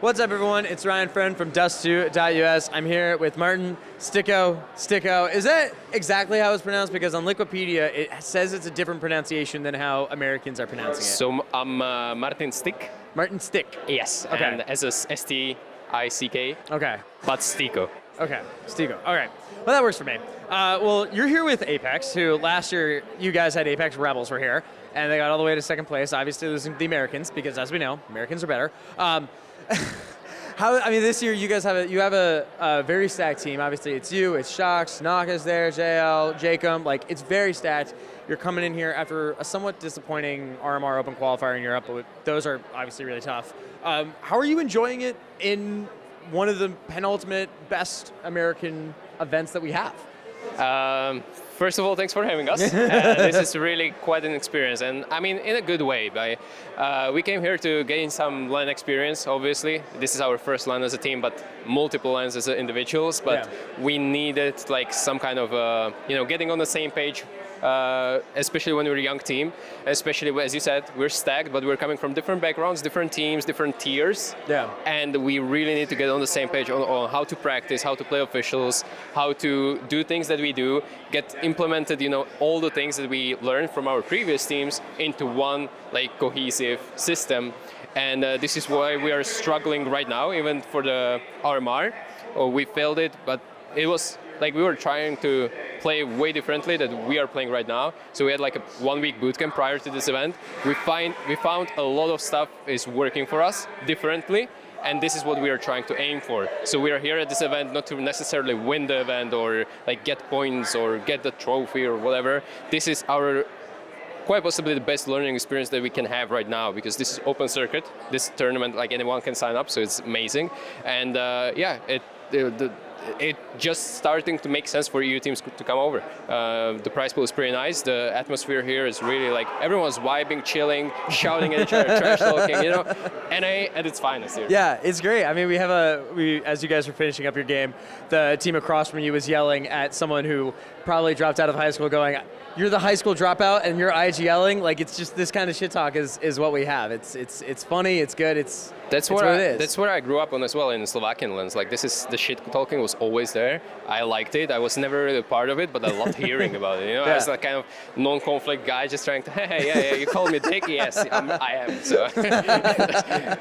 What's up, everyone? It's Ryan Friend from Dust2.us. I'm here with Martin STYKO. Is that exactly how it's pronounced? Because on Wikipedia, it says it's a different pronunciation than how Americans are pronouncing it. So I'm Martin Styk. Martin Styk. Yes. Okay. And as a STYK. Okay. But STYKO. Okay. STYKO. All right. Well, that works for me. Well, you're here with Apex, who last year you guys had Apex Rebels were here, and they got all the way to second place, obviously losing to the Americans, because as we know, Americans are better. This year you guys have a very stacked team. Obviously, it's you, it's Shocks, Naka's there, JL, Jacob. Like, it's very stacked. You're coming in here after a somewhat disappointing RMR Open qualifier in Europe, but those are obviously really tough. How are you enjoying it in one of the penultimate best American events that we have? First of all, thanks for having us. This is really quite an experience, and I mean in a good way. We came here to gain some LAN experience, obviously. This is our first LAN as a team, but multiple LANs as individuals. But we needed like some kind of getting on the same page, especially when we're a young team. Especially, as you said, we're stacked, but we're coming from different backgrounds, different teams, different tiers. Yeah. And we really need to get on the same page on how to practice, how to play officials, how to do things that we do, get implemented, all the things that we learned from our previous teams into one like cohesive system. And this is why we are struggling right now, even for the RMR. We failed it, but it was like we were trying to play way differently than we are playing right now. So we had like a 1-week bootcamp prior to this event. We found a lot of stuff is working for us differently, and this is what we are trying to aim for. So we are here at this event not to necessarily win the event or like get points or get the trophy or whatever. This is our quite possibly the best learning experience that we can have right now, because this is open circuit. This tournament, like anyone can sign up, so it's amazing. And it just starting to make sense for EU teams to come over. The prize pool is pretty nice. The atmosphere here is really like everyone's vibing, chilling, shouting at each other, trash talking, NA at its finest here. Yeah, it's great. I mean, as you guys were finishing up your game, the team across from you was yelling at someone who probably dropped out of high school, going, "You're the high school dropout and you're IGLing." Like, it's just this kind of shit talk is what we have. It's funny, it's good, that's what it is. That's where I grew up on as well, in Slovakian lands. Like, the shit talking was always there. I liked it. I was never really a part of it, but I loved hearing about it. Yeah. I was that kind of non-conflict guy, just trying to, hey, you called me Dicky, yes, I am. So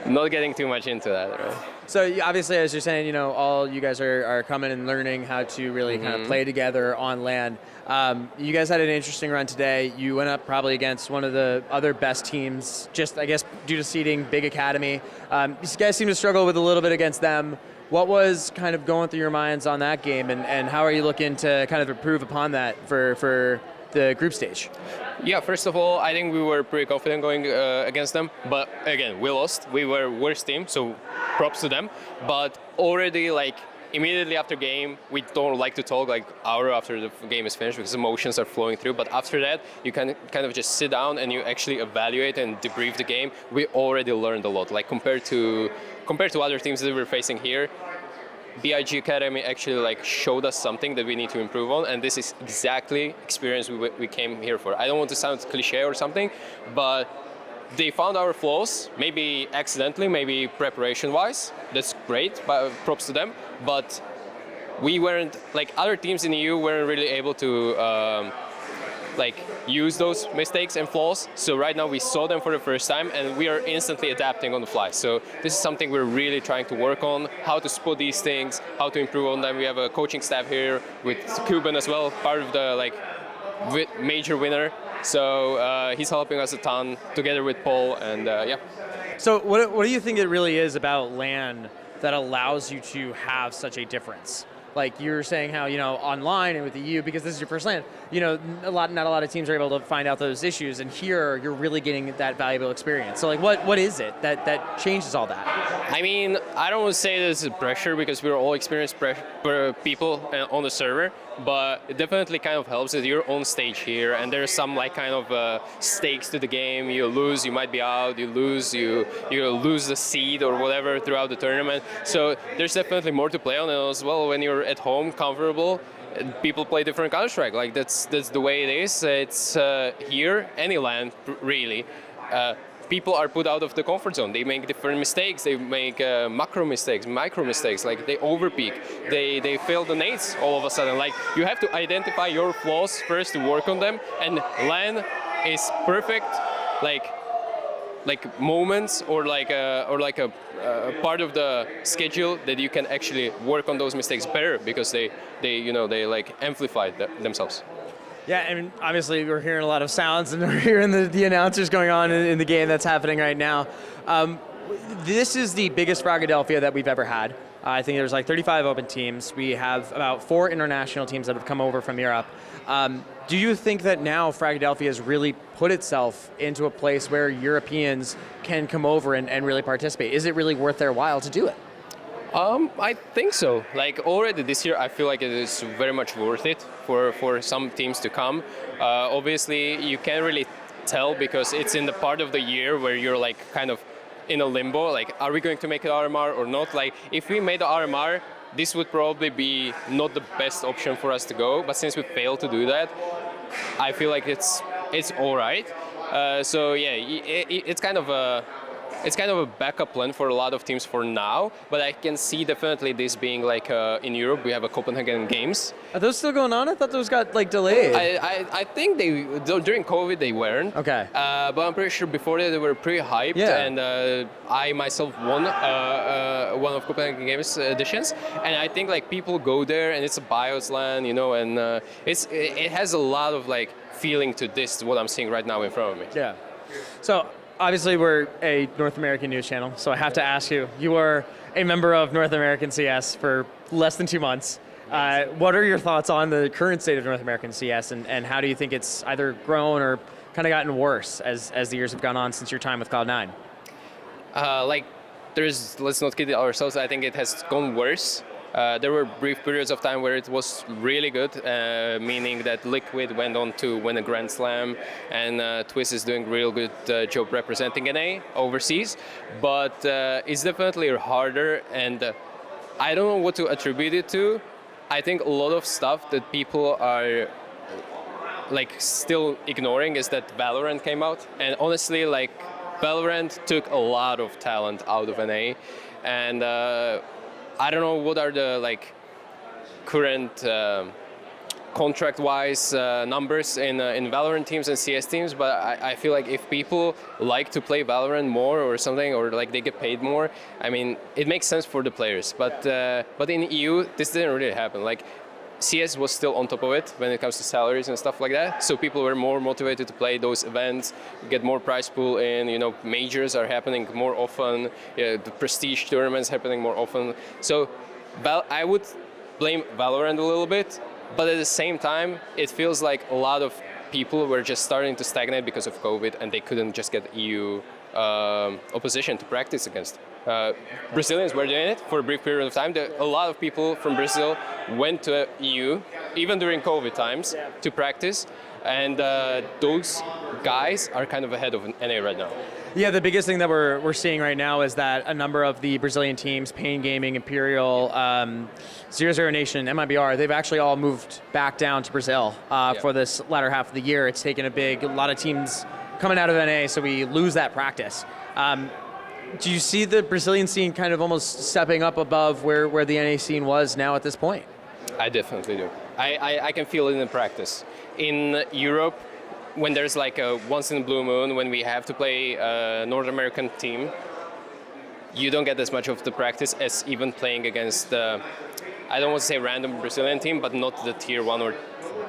not getting too much into that, right? So obviously, as you're saying, all you guys are coming and learning how to really kind of play together on LAN. You guys had an interesting run today. You went up probably against one of the other best teams, just I guess due to seeding, Big Academy. You guys seem to struggle with a little bit against them. What was kind of going through your minds on that game, and how are you looking to kind of improve upon that for the group stage? Yeah, first of all, I think we were pretty confident going against them. But again, we lost. We were worst team, so props to them. But already, like, immediately after game, we don't like to talk like hour after the game is finished, because emotions are flowing through. But after that, you can kind of just sit down and you actually evaluate and debrief the game. We already learned a lot. Like, compared to other teams that we're facing here, BIG Academy actually like showed us something that we need to improve on, and this is exactly experience we came here for. I don't want to sound cliche or something, but they found our flaws, maybe accidentally, maybe preparation-wise. That's great, props to them. But we weren't, like, other teams in the EU weren't really able to use those mistakes and flaws. So right now we saw them for the first time, and we are instantly adapting on the fly. So this is something we're really trying to work on, how to spot these things, how to improve on them. We have a coaching staff here with Cuban as well, part of the major winner. So he's helping us a ton together with Paul, and yeah. So what do you think it really is about LAN that allows you to have such a difference? Like you were saying how, online and with the EU, because this is your first LAN, not a lot of teams are able to find out those issues, and here you're really getting that valuable experience. So like what is it that changes all that? I mean, I don't want to say this is pressure, because we're all experienced people on the server, but it definitely kind of helps that you're on stage here, and there's some like kind of stakes to the game. You lose, you might be out. You lose, you lose the seed or whatever throughout the tournament. So there's definitely more to play on as well when you're at home, comfortable. People play different Counter-Strike. Like that's the way it is. It's here, any LAN really. people are put out of the comfort zone. They make different mistakes. They make macro mistakes, micro mistakes. Like they overpeak. They fail the nades all of a sudden. Like you have to identify your flaws first to work on them. And LAN is perfect. Like moments or like a part of the schedule that you can actually work on those mistakes better because they like amplify themselves. Yeah, and obviously we're hearing a lot of sounds and we're hearing the announcers going on in the game that's happening right now. This is the biggest Fragadelphia that we've ever had. I think there's like 35 open teams. We have about 4 international teams that have come over from Europe. Do you think that now Fragadelphia has really put itself into a place where Europeans can come over and really participate? Is it really worth their while to do it? I think so. Like already this year, I feel like it is very much worth it for some teams to come. Obviously, you can't really tell because it's in the part of the year where you're like kind of in a limbo. Like, are we going to make an RMR or not? Like, if we made the RMR, this would probably be not the best option for us to go. But since we failed to do that, I feel like it's all right. So yeah, it's kind of a backup plan for a lot of teams for now, but I can see definitely this being like in Europe, we have a Copenhagen Games. Are those still going on? I thought those got like delayed. I think during COVID they weren't. Okay. But I'm pretty sure before that they were pretty hyped, Yeah. and I myself won one of Copenhagen Games editions, and I think like people go there and it's a BIOS LAN, and it has a lot of like feeling to this, what I'm seeing right now in front of me. Yeah. So obviously we're a North American news channel, so I have to ask you, you were a member of North American CS for less than 2 months. What are your thoughts on the current state of North American CS, and how do you think it's either grown or kind of gotten worse as the years have gone on since your time with Cloud9? Let's not kid ourselves, I think it has gone worse. There were brief periods of time where it was really good, meaning that Liquid went on to win a Grand Slam, and Twist is doing a real good job representing NA overseas. But it's definitely harder, and I don't know what to attribute it to. I think a lot of stuff that people are like still ignoring is that Valorant came out, and honestly, like Valorant took a lot of talent out of NA, and I don't know what are the like current contract-wise numbers in Valorant teams and CS teams, but I feel like if people like to play Valorant more or something, or like they get paid more, I mean, it makes sense for the players. But in EU, this didn't really happen. Like CS was still on top of it when it comes to salaries and stuff like that. So people were more motivated to play those events, get more prize pool in. Majors are happening more often. The prestige tournaments happening more often. So I would blame Valorant a little bit, but at the same time, it feels like a lot of people were just starting to stagnate because of COVID, and they couldn't just get EU opposition to practice against. Brazilians were doing it for a brief period of time. A lot of people from Brazil went to EU, even during COVID times, to practice, and those guys are kind of ahead of NA right now. Yeah, the biggest thing that we're seeing right now is that a number of the Brazilian teams, Pain Gaming, Imperial, 00 Nation, MIBR, they've actually all moved back down to Brazil for this latter half of the year. It's taken a lot of teams coming out of NA, so we lose that practice. Do you see the Brazilian scene kind of almost stepping up above where the NA scene was now at this point? I definitely do. I can feel it in practice. In Europe, when there's like a once in a blue moon, when we have to play a North American team, you don't get as much of the practice as even playing against, I don't want to say random Brazilian team, but not the tier 1 or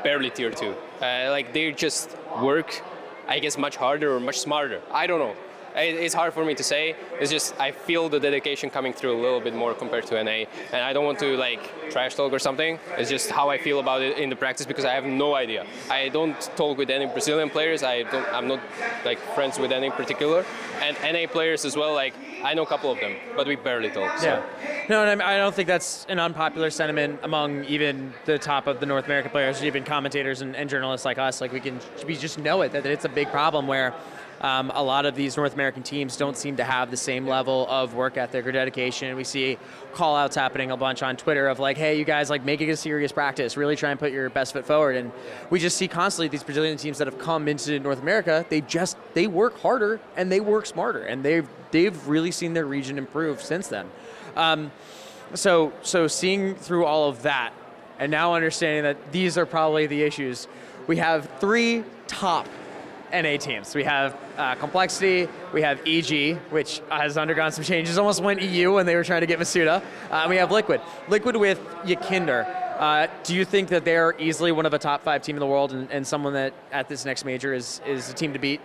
barely tier 2. Like they just work, I guess, much harder or much smarter. I don't know. It's hard for me to say. It's just I feel the dedication coming through a little bit more compared to NA, and I don't want to like trash talk or something. It's just how I feel about it in the practice, because I have no idea. I don't talk with any Brazilian players. I'm not like friends with any particular, and NA players as well. Like I know a couple of them, but we barely talk. So. Yeah. No, and I don't think that's an unpopular sentiment among even the top of the North American players, even commentators and journalists like us. Like we just know it, that it's a big problem where A lot of these North American teams don't seem to have the same level of work ethic or dedication. We see call-outs happening a bunch on Twitter of like, hey, you guys, like, make it a serious practice. Really try and put your best foot forward. And we just see constantly these Brazilian teams that have come into North America, they work harder and they work smarter. And they've really seen their region improve since then. So seeing through all of that and now understanding that these are probably the issues, we have 3 top NA teams. We have Complexity, we have EG, which has undergone some changes, almost went EU when they were trying to get Masuda, and we have Liquid. Liquid with Yakinder. Do you think that they're easily one of a top 5 team in the world and someone that at this next major is a team to beat?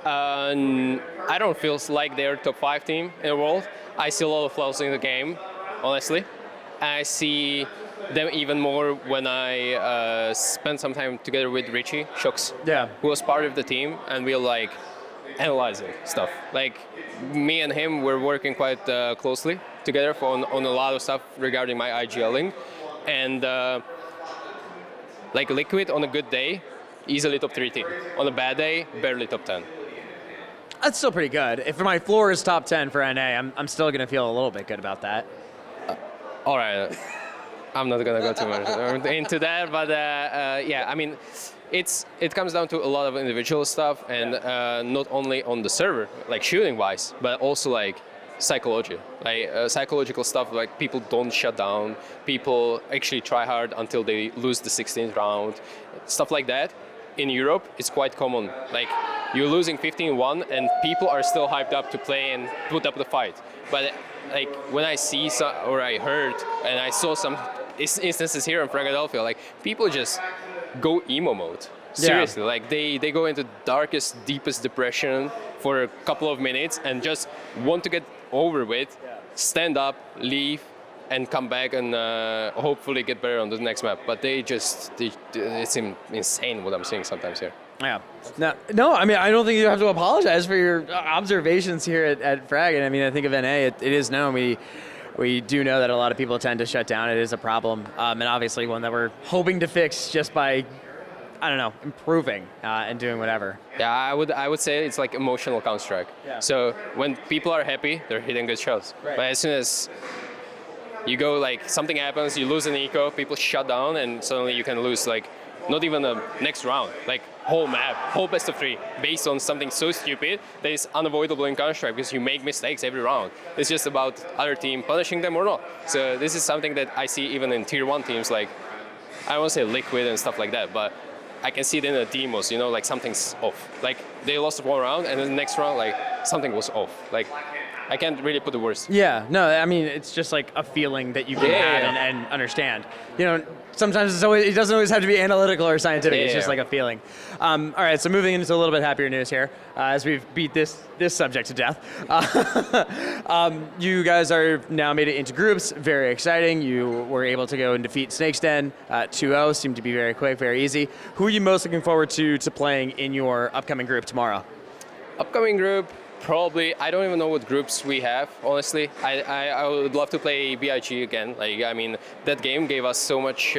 I don't feel like they're top 5 team in the world. I see a lot of flaws in the game, honestly. I see them even more when I spent some time together with Richie Shooks, who was part of the team, and we were like analyzing stuff. Like me and him were working quite closely together on a lot of stuff regarding my IGLing, and like Liquid on a good day, easily top 3 team. On a bad day, barely top 10. That's still pretty good. If my floor is top 10 for NA, I'm still going to feel a little bit good about that. All right. I'm not gonna go too much into that, but yeah, I mean, it comes down to a lot of individual stuff, and not only on the server, like shooting wise, but also like psychology, like psychological stuff. Like people don't shut down, people actually try hard until they lose the 16th round, stuff like that. In Europe, it's quite common. Like you're losing 15-1, and people are still hyped up to play and put up the fight. But like when I see or I heard and I saw some instances here in Philadelphia, like people just go emo mode. Seriously, like they go into darkest, deepest depression for a couple of minutes and just want to get over with, stand up, leave, and come back and hopefully get better on the next map. But it's insane what I'm seeing sometimes here. Yeah. No, I mean, I don't think you have to apologize for your observations here at FRAG. And I mean, I think of NA, it is known. We do know that a lot of people tend to shut down. It is a problem. And obviously one that we're hoping to fix just by, I don't know, improving and doing whatever. Yeah, I would say it's like emotional Counter-Strike. Yeah. So when people are happy, they're hitting good shots. Right. But as soon as you go, like, something happens, you lose an eco, people shut down, and suddenly you can lose, like, not even the next round, like whole map, whole best of 3, based on something so stupid that is unavoidable in Counter-Strike because you make mistakes every round. It's just about other team punishing them or not. So this is something that I see even in tier 1 teams, like, I don't want to say Liquid and stuff like that, but I can see it in the demos, you know, like something's off. Like they lost 1 round and then the next round, like something was off. Like I can't really put the words. Yeah, no, I mean, it's just like a feeling that you can have and understand. You know, sometimes it doesn't always have to be analytical or scientific. It's just like a feeling. All right, so moving into a little bit happier news here, as we've beat this subject to death. You guys are now made it into groups. Very exciting. You were able to go and defeat Snake's Den 2-0. Seemed to be very quick, very easy. Who are you most looking forward to playing in your upcoming group tomorrow? Upcoming group, probably, I don't even know what groups we have, honestly. I would love to play BIG again. Like, I mean, that game gave us so much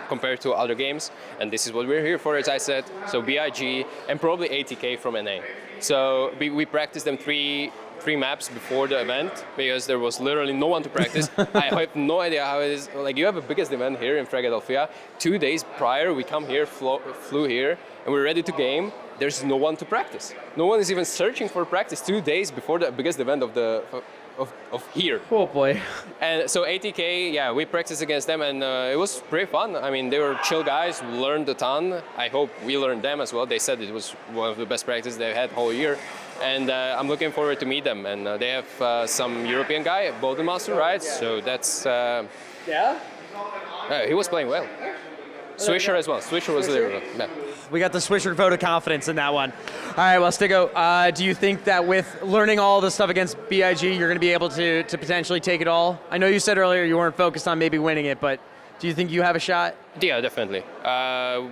compared to other games, and this is what we're here for, as I said. So BIG, and probably ATK from NA. So we practiced them three maps before the event, because there was literally no one to practice. I have no idea how it is. Like, you have a biggest event here in Philadelphia. 2 days prior, we come here, flew here, and we're ready to game. There's no one to practice. No one is even searching for practice 2 days before the biggest event of here. Oh boy. And so ATK, yeah, we practiced against them, and it was pretty fun. I mean, they were chill guys, learned a ton. I hope we learned them as well. They said it was one of the best practices they've had whole year. And I'm looking forward to meet them. And they have some European guy, Bolden Master, right? So that's... he was playing well. Swisher as well. Swisher was there. Yeah. We got the Swisher vote of confidence in that one. All right, well, STYKO, do you think that with learning all the stuff against BIG, you're going to be able to potentially take it all? I know you said earlier you weren't focused on maybe winning it, but do you think you have a shot? Yeah, definitely.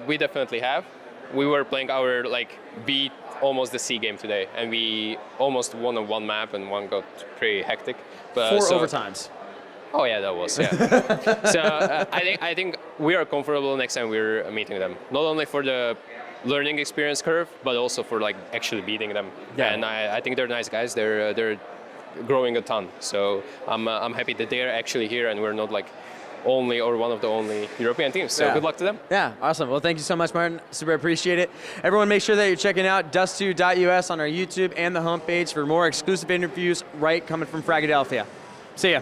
We definitely have. We were playing our, like, B, almost the C game today, and we almost won on one map, and one got pretty hectic. But, 4 overtimes. Oh yeah, that was, yeah. So I think we are comfortable next time we're meeting them. Not only for the learning experience curve, but also for like actually beating them. Yeah. And I think they're nice guys. They're growing a ton. So I'm happy that they're actually here and we're not like only or one of the only European teams. So good luck to them. Yeah, awesome. Well, thank you so much, Martin. Super appreciate it. Everyone, make sure that you're checking out dust2.us on our YouTube and the homepage for more exclusive interviews right coming from Fragadelphia. See ya.